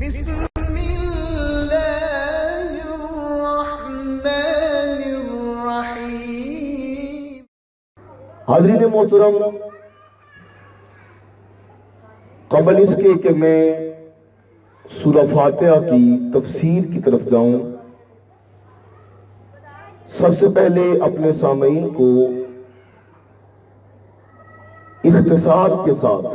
بسم اللہ الرحمن الرحیم۔ حاضرین محترم، قبل اس کے کہ میں سورہ فاتحہ کی تفسیر کی طرف جاؤں، سب سے پہلے اپنے سامعین کو اختصار کے ساتھ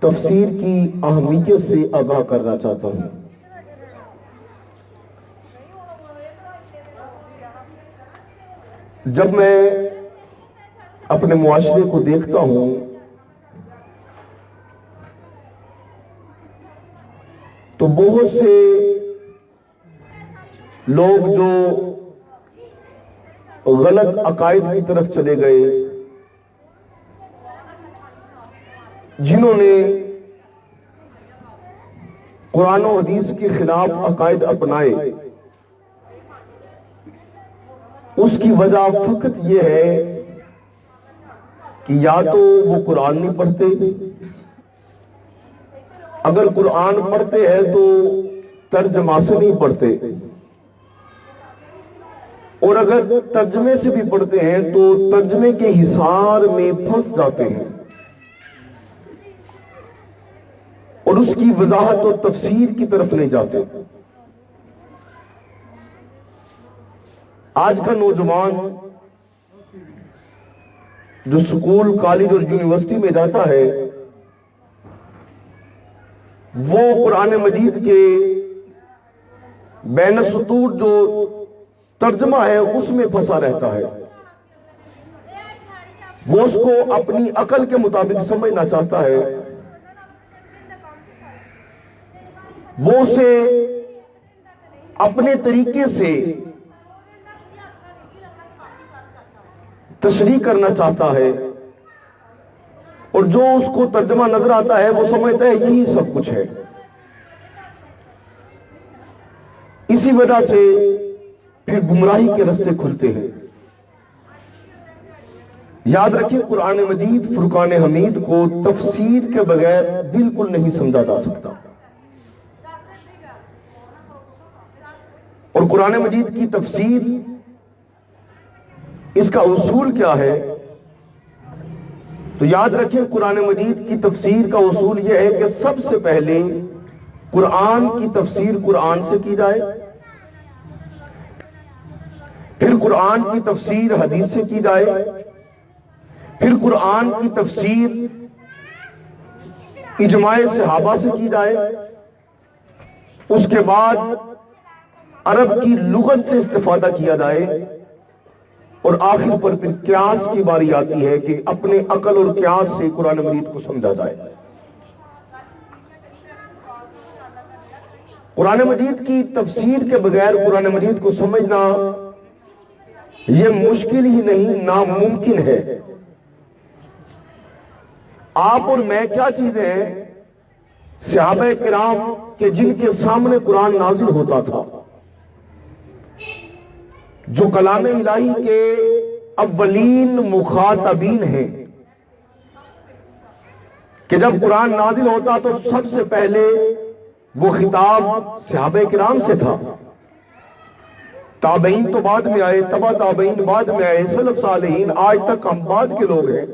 تفسیر کی اہمیت سے آگاہ کرنا چاہتا ہوں۔ جب میں اپنے معاشرے کو دیکھتا ہوں تو بہت سے لوگ جو غلط عقائد کی طرف چلے گئے، جنہوں نے قرآن و حدیث کے خلاف عقائد اپنائے، اس کی وجہ فقط یہ ہے کہ یا تو وہ قرآن نہیں پڑھتے، اگر قرآن پڑھتے ہیں تو ترجمہ سے نہیں پڑھتے، اور اگر ترجمے سے بھی پڑھتے ہیں تو ترجمے کے حصار میں پھنس جاتے ہیں اور اس کی وضاحت اور تفسیر کی طرف نہیں جاتے۔ آج کا نوجوان جو سکول، کالج اور یونیورسٹی میں جاتا ہے، وہ قرآن مجید کے بین السطور جو ترجمہ ہے اس میں پھنسا رہتا ہے۔ وہ اس کو اپنی عقل کے مطابق سمجھنا چاہتا ہے، وہ اسے اپنے طریقے سے تشریح کرنا چاہتا ہے، اور جو اس کو ترجمہ نظر آتا ہے وہ سمجھتا ہے یہی سب کچھ ہے۔ اسی وجہ سے پھر گمراہی کے راستے کھلتے ہیں۔ یاد رکھیں، قرآن مجید فرقان حمید کو تفسیر کے بغیر بالکل نہیں سمجھا جا سکتا، اور قرآن مجید کی تفسیر، اس کا اصول کیا ہے؟ تو یاد رکھیں، قرآن مجید کی تفسیر کا اصول یہ ہے کہ سب سے پہلے قرآن کی تفسیر قرآن سے کی جائے، پھر قرآن کی تفسیر حدیث سے کی جائے، پھر قرآن کی تفسیر اجماع صحابہ سے کی جائے، اس کے بعد عرب کی لغت سے استفادہ کیا جائے، اور آخر پر پھر قیاس کی باری آتی ہے کہ اپنے عقل اور قیاس سے قرآن مجید کو سمجھا جائے۔ قرآن مجید کی تفسیر کے بغیر قرآن مجید کو سمجھنا یہ مشکل ہی نہیں، ناممکن ہے۔ آپ اور میں کیا چیزیں ہیں؟ صحابہ کرام کہ جن کے سامنے قرآن نازل ہوتا تھا، جو کلام الہی کے اولین مخاطبین ہیں، کہ جب قرآن نازل ہوتا تو سب سے پہلے وہ خطاب صحابہ کرام سے تھا، تابعین تو بعد میں آئے، تبع تابعین بعد میں آئے، سلف صالحین، آج تک ہم بعد کے لوگ ہیں،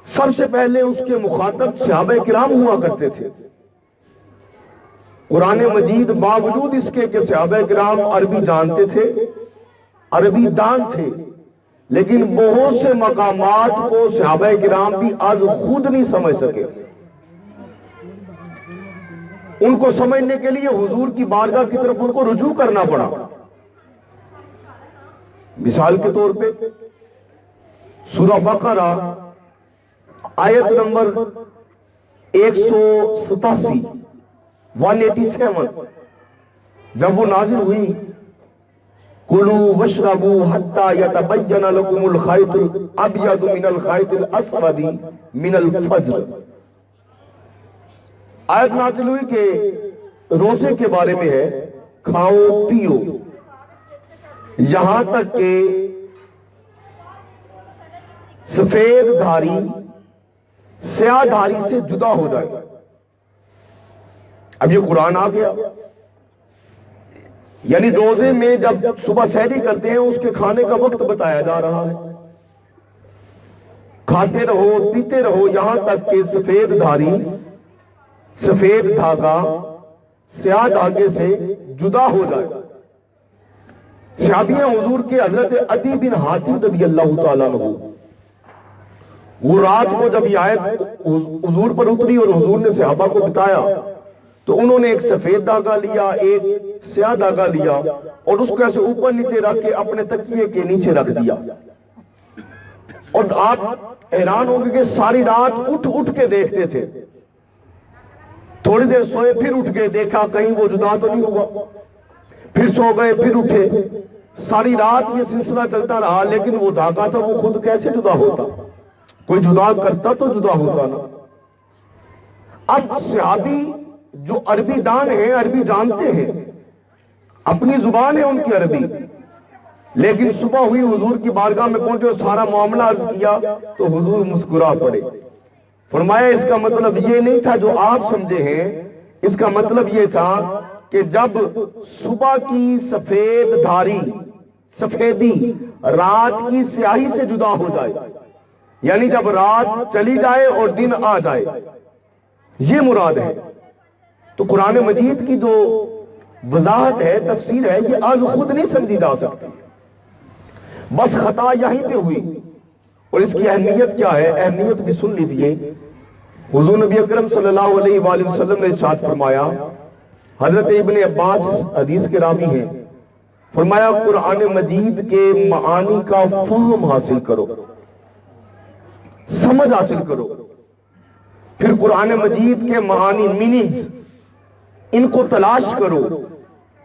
سب سے پہلے اس کے مخاطب صحابہ کرام ہوا کرتے تھے۔ قرآن مجید باوجود اس کے کہ صحابہ کرام عربی جانتے تھے، عربی دان تھے، لیکن بہت سے مقامات کو صحابہ کرام بھی آج خود نہیں سمجھ سکے۔ ان کو سمجھنے کے لیے حضور کی بارگاہ کی طرف ان کو رجوع کرنا پڑا۔ مثال کے طور پہ سورہ بقرہ آیت نمبر 187 جب وہ نازل ہوئی، کُلُوا وَاشْرَبُوا حَتَّى يَتَبَيَّنَ لَكُمُ الْخَيْطُ الْأَبْيَضُ مِنَ الْخَيْطِ الْأَسْوَدِ مِنَ الْفَجْرِ، آیت نازل ہوئی کہ روزے کے بارے میں ہے، کھاؤ پیو یہاں تک کہ سفید دھاری سیاہ دھاری سے جدا ہو جائے۔ اب یہ قرآن آ گیا، یعنی روزے میں جب صبح سحری کرتے ہیں اس کے کھانے کا وقت بتایا جا رہا ہے، کھاتے رہو پیتے رہو یہاں تک کہ سفید دھاری سفید دھاگا سیاہ دھاگے سے جدا ہو جائے۔ صحابی حضور کے حضرت عدی بن حاتم رضی اللہ تعالیٰ عنہ، وہ رات کو جب یہ آیت حضور پر اتری اور حضور نے صحابہ کو بتایا تو انہوں نے ایک سفید دھاگا لیا، ایک سیاہ دھاگا لیا اور اس کو ایسے اوپر نیچے رکھ کے اپنے تکیے کے نیچے رکھ دیا، اور آپ حیران ہوں گے کہ ساری رات اٹھ کے دیکھتے تھے، تھوڑی دیر سوئے پھر اٹھ کے دیکھا کہیں وہ جدا تو نہیں ہوا، پھر سو گئے پھر اٹھے، ساری رات یہ سلسلہ چلتا رہا، لیکن وہ دھاگا تھا وہ خود کیسے جدا ہوتا؟ کوئی جدا کرتا تو جدا ہوتا نا۔ اب صحابی جو عربی دان ہیں، عربی جانتے ہیں، اپنی زبان ہے ان کی عربی، لیکن صبح ہوئی حضور کی بارگاہ میں پہنچے اور سارا معاملہ عرض کیا تو حضور مسکرا پڑے، فرمایا اس کا مطلب یہ نہیں تھا جو آپ سمجھے ہیں، اس کا مطلب یہ تھا کہ جب صبح کی سفید دھاری سفیدی رات کی سیاہی سے جدا ہو جائے، یعنی جب رات چلی جائے اور دن آ جائے، یہ مراد ہے۔ تو قرآن مجید کی جو وضاحت ہے، تفسیر ہے، یہ آج خود نہیں سمجھی جا سکتی، بس خطا یہیں پہ ہوئی۔ اور اس کی اہمیت کیا ہے، اہمیت بھی سن لیجئے۔ حضور نبی اکرم صلی اللہ علیہ وآلہ وسلم نے ارشاد فرمایا، حضرت ابن عباس حدیث کے راوی ہیں، فرمایا قرآن مجید کے معانی کا فہم حاصل کرو، سمجھ حاصل کرو، پھر قرآن مجید کے معانی میننگز ان کو تلاش کرو،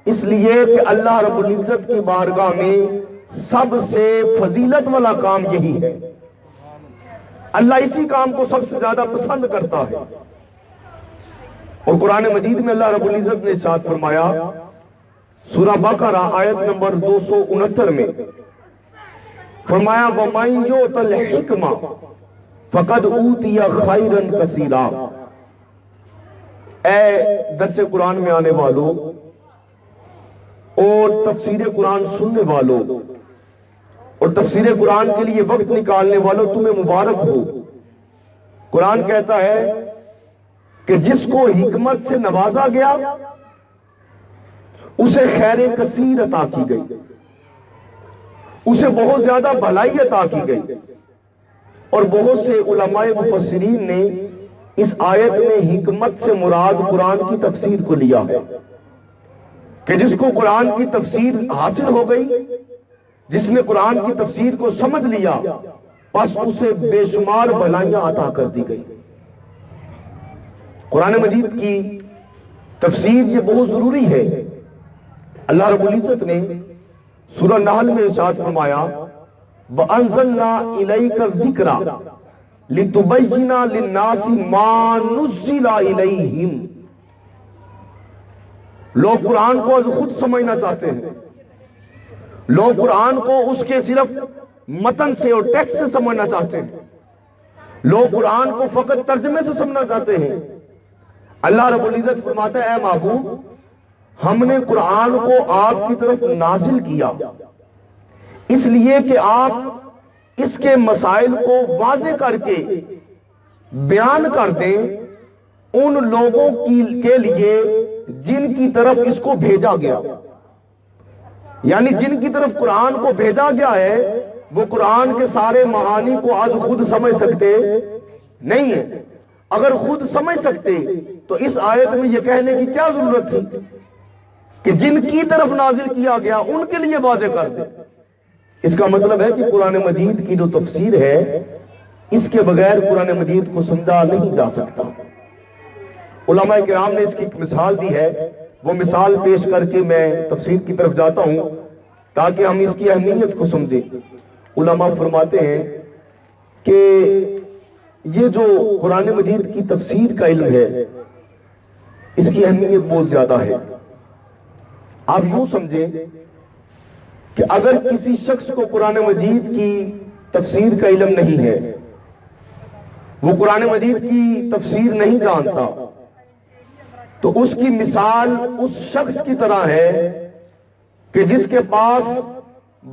اس لیے کہ اللہ رب العزت کی بارگاہ میں سب سے فضیلت والا کام یہی ہے، اللہ اسی کام کو سب سے زیادہ پسند کرتا ہے۔ اور قرآن مجید میں اللہ رب العزت نے ارشاد فرمایا سورہ بقرہ آیت نمبر 269 میں، فرمایا وَمَن يُؤْتَ الْحِکْمَةَ فَقَدْ أُوتِیَ خَيْرًا كَثِیرًا۔ اے درس قرآن میں آنے والوں اور تفسیر قرآن سننے والوں اور تفسیر قرآن کے لیے وقت نکالنے والوں، تمہیں مبارک ہو۔ قرآن کہتا ہے کہ جس کو حکمت سے نوازا گیا اسے خیر کثیر عطا کی گئی، اسے بہت زیادہ بھلائی عطا کی گئی۔ اور بہت سے علماء مفسرین نے اس آیت میں حکمت سے مراد قرآن کی تفسیر کو لیا ہے، کہ جس کو قرآن کی تفسیر حاصل ہو گئی، جس نے قرآن کی تفسیر کو سمجھ لیا، بس اسے بے شمار بھلائیاں عطا کر دی گئی۔ قرآن مجید کی تفسیر یہ بہت ضروری ہے۔ اللہ رب العزت نے سورہ نحل میں ارشاد فرمایا وَأَنزَلْنَا إِلَيْكَ الذِّكْرَ لِتُبَيِّنَ لِلنَّاسِ مَا نُزِّلَ إِلَيْهِمْ۔ لوگ قرآن کو خود سمجھنا چاہتے ہیں، لوگ قرآن کو اس کے صرف متن سے اور ٹیکسٹ سے سمجھنا چاہتے ہیں، لوگ قرآن کو فقط ترجمے سے سمجھنا چاہتے ہیں۔ اللہ رب العزت فرماتا ہے اے محبوب، ہم نے قرآن کو آپ کی طرف نازل کیا اس لیے کہ آپ اس کے مسائل کو واضح کر کے بیان کر دیں ان لوگوں کے لیے جن کی طرف اس کو بھیجا گیا، یعنی جن کی طرف قرآن کو بھیجا گیا ہے وہ قرآن کے سارے معانی کو آج خود سمجھ سکتے نہیں ہیں۔ اگر خود سمجھ سکتے تو اس آیت میں یہ کہنے کی کیا ضرورت تھی کہ جن کی طرف نازل کیا گیا ان کے لیے واضح کر دیں۔ اس کا مطلب ہے کہ قرآن مجید کی جو تفسیر ہے اس کے بغیر قرآن مجید کو سمجھا نہیں جا سکتا۔ علماء کرام نے اس کی ایک مثال دی ہے، وہ مثال پیش کر کے میں تفسیر کی طرف جاتا ہوں تاکہ ہم اس کی اہمیت کو سمجھیں۔ علماء فرماتے ہیں کہ یہ جو قرآن مجید کی تفسیر کا علم ہے اس کی اہمیت بہت زیادہ ہے۔ آپ یوں سمجھیں کہ اگر کسی شخص کو قرآن مجید کی تفسیر کا علم نہیں ہے، وہ قرآن مجید کی تفسیر نہیں جانتا، تو اس کی مثال اس شخص کی طرح ہے کہ جس کے پاس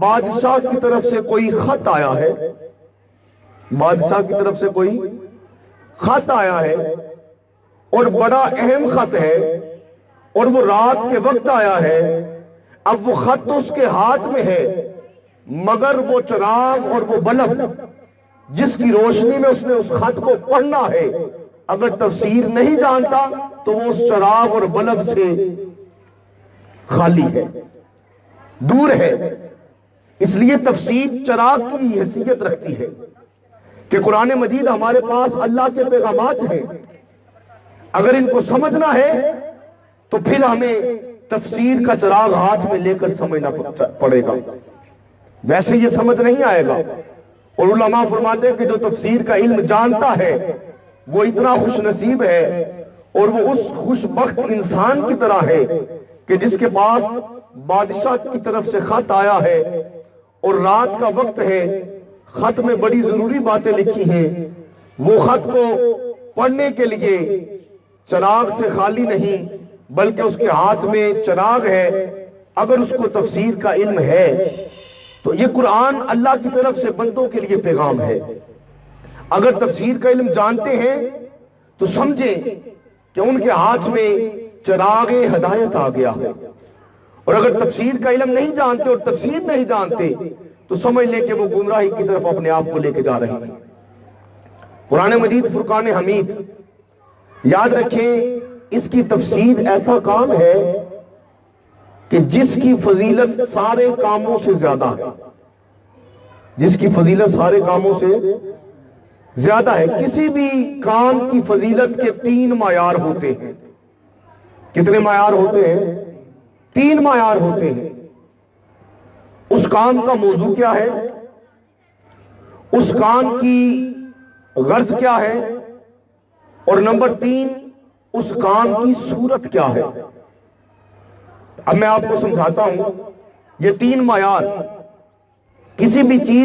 بادشاہ کی طرف سے کوئی خط آیا ہے، بادشاہ کی طرف سے کوئی خط آیا ہے اور بڑا اہم خط ہے اور وہ رات کے وقت آیا ہے۔ اب وہ خط تو اس کے ہاتھ میں ہے، مگر وہ چراغ اور وہ بلب جس کی روشنی میں اس نے اس خط کو پڑھنا ہے، اگر تفسیر نہیں جانتا تو وہ اس چراغ اور بلب سے خالی ہے، دور ہے۔ اس لیے تفسیر چراغ کی حیثیت رکھتی ہے کہ قرآن مجید ہمارے پاس اللہ کے پیغامات ہیں، اگر ان کو سمجھنا ہے تو پھر ہمیں تفسیر کا چراغ ہاتھ میں لے کر سمجھنا پڑے گا، ویسے یہ سمجھ نہیں آئے گا۔ اور علماء فرماتے ہیں کہ جو تفسیر کا علم جانتا ہے وہ اتنا خوش نصیب ہے اور وہ اس خوش بخت انسان کی طرح ہے کہ جس کے پاس بادشاہ کی طرف سے خط آیا ہے اور رات کا وقت ہے، خط میں بڑی ضروری باتیں لکھی ہیں، وہ خط کو پڑھنے کے لیے چراغ سے خالی نہیں بلکہ اس کے ہاتھ میں چراغ ہے۔ اگر اس کو تفسیر کا علم ہے تو یہ قرآن اللہ کی طرف سے بندوں کے لیے پیغام ہے۔ اگر تفسیر کا علم جانتے ہیں تو سمجھیں کہ ان کے ہاتھ میں چراغ ہدایت آ گیا ہے، اور اگر تفسیر کا علم نہیں جانتے اور تفسیر نہیں جانتے تو سمجھ لیں کہ وہ گمراہی کی طرف اپنے آپ کو لے کے جا رہے ہیں۔ قرآن مجید فرقان حمید، یاد رکھیں اس کی تفسیر ایسا کام ہے کہ جس کی فضیلت سارے کاموں سے زیادہ ہے، جس کی فضیلت سارے کاموں سے زیادہ ہے۔ کسی بھی کام کی فضیلت کے 3 معیار ہوتے ہیں۔ کتنے معیار ہوتے ہیں؟ 3 معیار ہوتے ہیں۔ اس کام کا موضوع کیا ہے، اس کام کی غرض کیا ہے، اور نمبر 3 اس کام کی صورت کیا ہے۔ اب میں آپ کو سمجھاتا ہوں، یہ 3 معیار کسی بھی چیز